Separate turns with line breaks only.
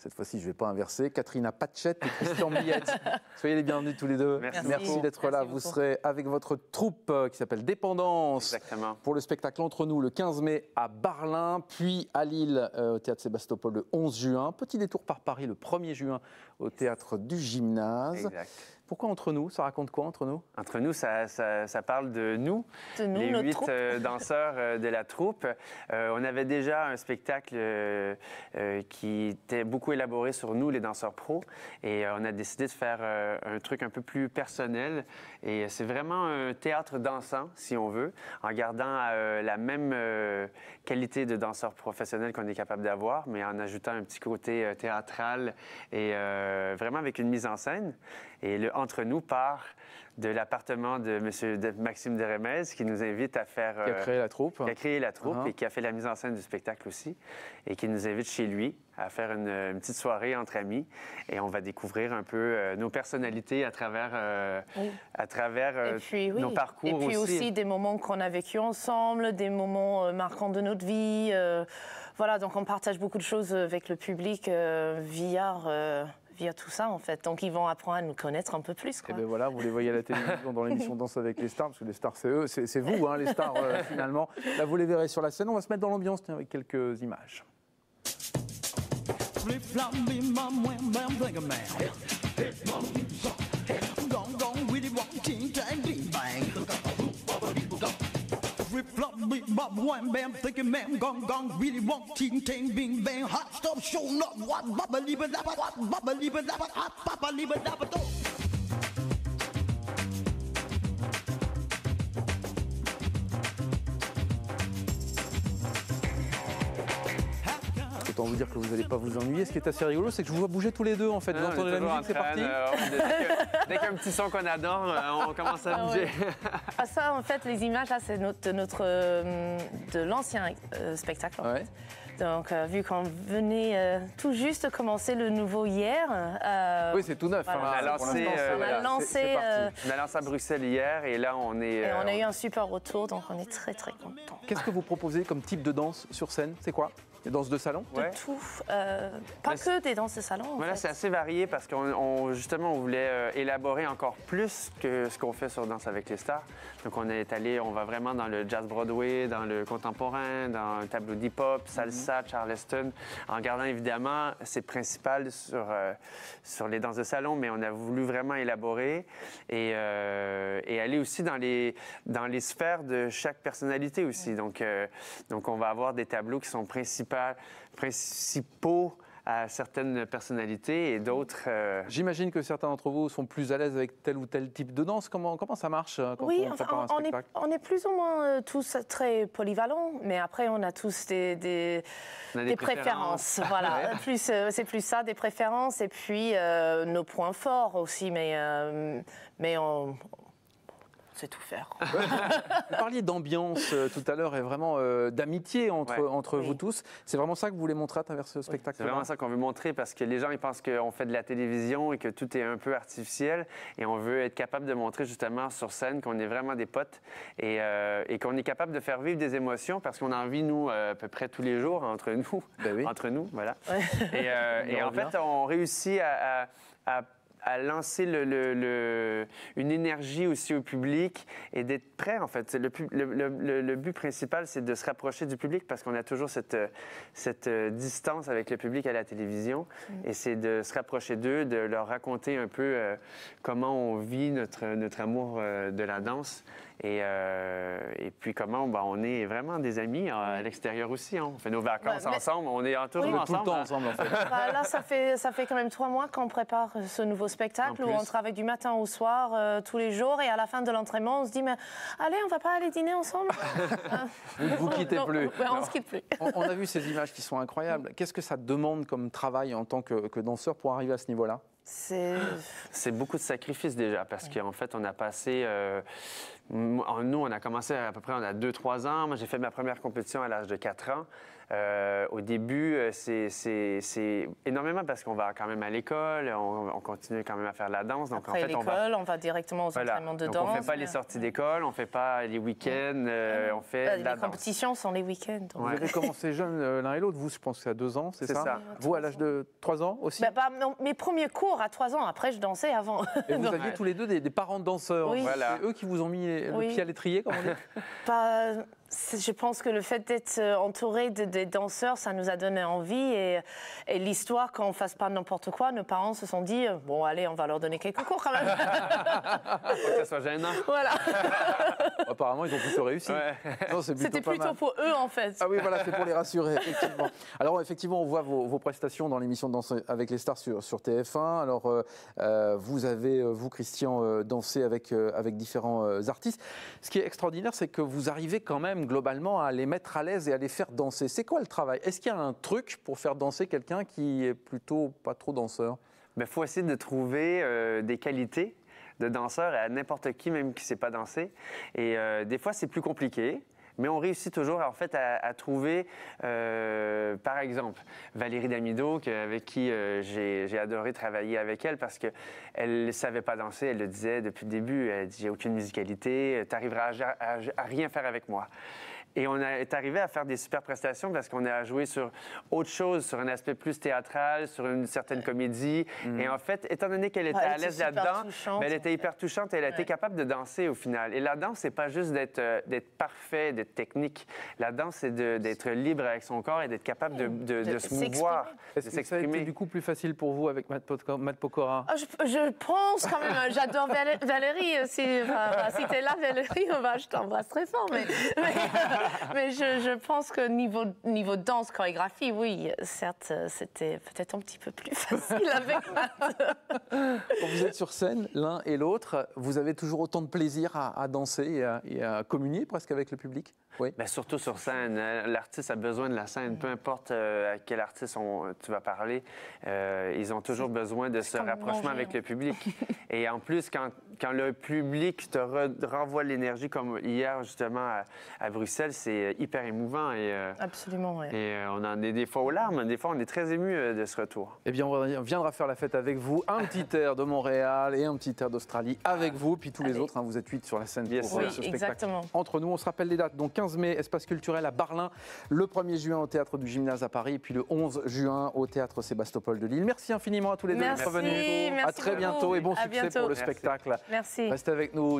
Cette fois-ci, je ne vais pas inverser. Katrina Patchett et Christian Millette. Soyez les bienvenus tous les deux. Merci d'être là. Vous serez avec votre troupe qui s'appelle Dépendance.
Exactement.
Pour le spectacle Entre nous le 15 mai à Barlin, puis à Lille au Théâtre Sébastopol le 11 juin. Petit détour par Paris le 1er juin au Théâtre du Gymnase.
Exact.
Pourquoi Entre nous? Ça raconte quoi Entre nous?
Entre nous, ça parle de nous, les 8 danseurs de la troupe. On avait déjà un spectacle qui était beaucoup élaboré sur nous, les danseurs pros, et on a décidé de faire un truc un peu plus personnel. Et c'est vraiment un théâtre dansant, si on veut, en gardant la même qualité de danseur professionnel qu'on est capable d'avoir, mais en ajoutant un petit côté théâtral et vraiment avec une mise en scène. Et le Entre nous part de l'appartement de Maxime Deremez qui nous invite à faire...
Qui a créé la troupe.
Qui a créé la troupe et qui a fait la mise en scène du spectacle aussi. Et qui nous invite chez lui à faire une petite soirée entre amis. Et on va découvrir un peu nos personnalités à travers, nos parcours aussi.
Et puis aussi des moments qu'on a vécu ensemble, des moments marquants de notre vie. Voilà, donc on partage beaucoup de choses avec le public via tout ça, en fait. Donc, ils vont apprendre à nous connaître un peu plus, quoi.
Et bien voilà, vous les voyez à la télévision dans l'émission Danse avec les stars, parce que les stars, c'est eux, c'est vous, hein, les stars, finalement. Là, vous les verrez sur la scène. On va se mettre dans l'ambiance avec quelques images.
Flip flop, beat bop, wham bam, thinking man, gong gong, really walk, ting ting, bing bang, hot stuff, show up, what, bubba liba dabba, what, bubba liba dabba, hot papa liba dabba, do.
Autant vous dire que vous n'allez pas vous ennuyer. Ce qui est assez rigolo, c'est que je vous vois bouger tous les deux, en fait. Vous entendez la musique, c'est parti.
Dès qu'un petit son qu'on adore, on commence à bouger.
Ah, ça, en fait, les images, là, c'est de l'ancien spectacle, en fait. Donc, vu qu'on venait tout juste de commencer le nouveau hier...
oui, c'est tout neuf.
Voilà.
On a lancé à Bruxelles hier, et là, on est...
Et on a eu un super retour, donc on est très, très contents.
Qu'est-ce que vous proposez comme type de danse sur scène? C'est quoi? Des danses de salon?
De tout. Pas que des danses de salon.
Voilà, c'est assez varié parce qu'on justement, on voulait élaborer encore plus que ce qu'on fait sur Danse avec les stars. Donc, on va vraiment dans le jazz Broadway, dans le contemporain, dans un tableau d'hip-hop, salsa, charleston, en gardant évidemment ses principales sur les danses de salon, mais on a voulu vraiment élaborer et aller aussi dans les sphères de chaque personnalité aussi. Donc, on va avoir des tableaux qui sont principaux à certaines personnalités et d'autres...
J'imagine que certains d'entre vous sont plus à l'aise avec tel ou tel type de danse. Comment ça marche quand on prépare un spectacle?
On est plus ou moins tous très polyvalents, mais après on a tous des préférences. Voilà, c'est plus ça, des préférences et puis nos points forts aussi, mais on sait tout faire.
Vous parliez d'ambiance tout à l'heure et vraiment d'amitié entre vous tous. C'est vraiment ça que vous voulez montrer à travers ce spectacle?
C'est vraiment ça qu'on veut montrer parce que les gens ils pensent qu'on fait de la télévision et que tout est un peu artificiel et on veut être capable de montrer justement sur scène qu'on est vraiment des potes et qu'on est capable de faire vivre des émotions parce qu'on en vit nous à peu près tous les jours entre nous.
Ben oui.
Entre nous, voilà. Et en fait, on réussit à lancer une énergie aussi au public et d'être prêt, en fait. Le but principal, c'est de se rapprocher du public parce qu'on a toujours cette distance avec le public à la télévision. Et c'est de se rapprocher d'eux, de leur raconter un peu comment on vit notre amour de la danse et puis comment on est vraiment des amis à l'extérieur aussi. Hein. On fait nos vacances ensemble, on est toujours ensemble.
Tout le temps ensemble, en fait.
Là, ça fait quand même 3 mois qu'on prépare ce nouveau spectacle où on travaille du matin au soir, tous les jours, et à la fin de l'entraînement, on se dit mais allez, on va pas aller dîner ensemble?
Vous quittez plus.
On se quitte plus.
On a vu ces images qui sont incroyables. Qu'est-ce que ça demande comme travail en tant que danseur pour arriver à ce niveau-là?
C'est beaucoup de sacrifices déjà, parce qu'en fait, on a passé... nous, on a commencé à peu près, on a 2-3 ans. Moi, j'ai fait ma première compétition à l'âge de 4 ans. Au début, c'est énormément parce qu'on va quand même à l'école, on continue quand même à faire de la danse. Donc,
après
en fait,
l'école, on va directement aux entraînements de danse.
On ne fait pas les sorties d'école, on ne fait pas les week-ends, on fait de la danse.
Les compétitions sont les week-ends.
Vous avez commencé jeune l'un et l'autre, vous, je pense qu'à 2 ans, c'est ça? Vous, à l'âge de 3 ans aussi?
Mes premiers cours à 3 ans, après je dansais avant.
Et vous aviez tous les deux des parents danseurs.
Oui.
Voilà. C'est eux qui vous ont mis le pied à l'étrier, comme on dit?
Je pense que le fait d'être entouré des danseurs, ça nous a donné envie. Et l'histoire, quand on ne fasse pas n'importe quoi, nos parents se sont dit bon, allez, on va leur donner quelques cours quand même.
Faut que ça soit gênant.
Voilà.
Apparemment, ils ont plutôt réussi.
Ouais.
C'était plutôt pour eux, en fait.
Ah oui, voilà, c'est pour les rassurer, effectivement. Alors, effectivement, on voit vos prestations dans l'émission Danse avec les stars sur TF1. Alors, vous avez, vous, Christian, dansé avec différents artistes. Ce qui est extraordinaire, c'est que vous arrivez quand même, globalement, à les mettre à l'aise et à les faire danser. C'est quoi le travail? Est-ce qu'il y a un truc pour faire danser quelqu'un qui est plutôt pas trop danseur?
Il faut essayer de trouver des qualités de danseur à n'importe qui, même qui ne sait pas danser. Et des fois, c'est plus compliqué. Mais on réussit toujours en fait à trouver, par exemple, Valérie Damido, avec qui j'ai adoré travailler avec elle parce qu'elle ne savait pas danser, elle le disait depuis le début, elle dit « j'ai aucune musicalité, tu n'arriveras à rien faire avec moi ». Et on est arrivé à faire des super prestations parce qu'on a joué sur autre chose, sur un aspect plus théâtral, sur une certaine comédie. Et en fait, étant donné qu'elle était à l'aise là-dedans, elle était hyper touchante et elle a été capable de danser au final. Et la danse, c'est pas juste d'être parfait, d'être technique. La danse, c'est d'être libre avec son corps et d'être capable de se mouvoir, de
s'exprimer. Est-ce que ça a été du coup plus facile pour vous avec Matt Pokora?
Je pense quand même, j'adore Valérie. Si t'es là, Valérie, je t'embrasse très fort. Mais je pense que niveau danse, chorégraphie, oui, certes, c'était peut-être un petit peu plus facile avec Matt.
Quand vous êtes sur scène, l'un et l'autre, vous avez toujours autant de plaisir à danser et à communier presque avec le public? Oui.
Surtout sur scène. L'artiste a besoin de la scène. Peu importe à quel artiste tu vas parler, ils ont toujours besoin de ce rapprochement avec le public. Et en plus, quand le public te renvoie l'énergie, comme hier justement à Bruxelles, c'est hyper émouvant.
Absolument, oui.
Et on en est des fois aux larmes. Des fois, on est très ému de ce retour.
Eh bien, on viendra faire la fête avec vous. Un petit air de Montréal et un petit air d'Australie avec vous. Puis tous les autres, vous êtes 8 sur la scène pour ce spectacle.
Exactement.
Entre nous, on se rappelle les dates. Donc 15 mai, espace culturel à Barlin. Le 1er juin au Théâtre du Gymnase à Paris. Puis le 11 juin au Théâtre Sébastopol de Lille. Merci infiniment à tous les deux d'être venus.
Merci
à très bientôt et bon succès pour le spectacle.
Merci.
Restez avec nous.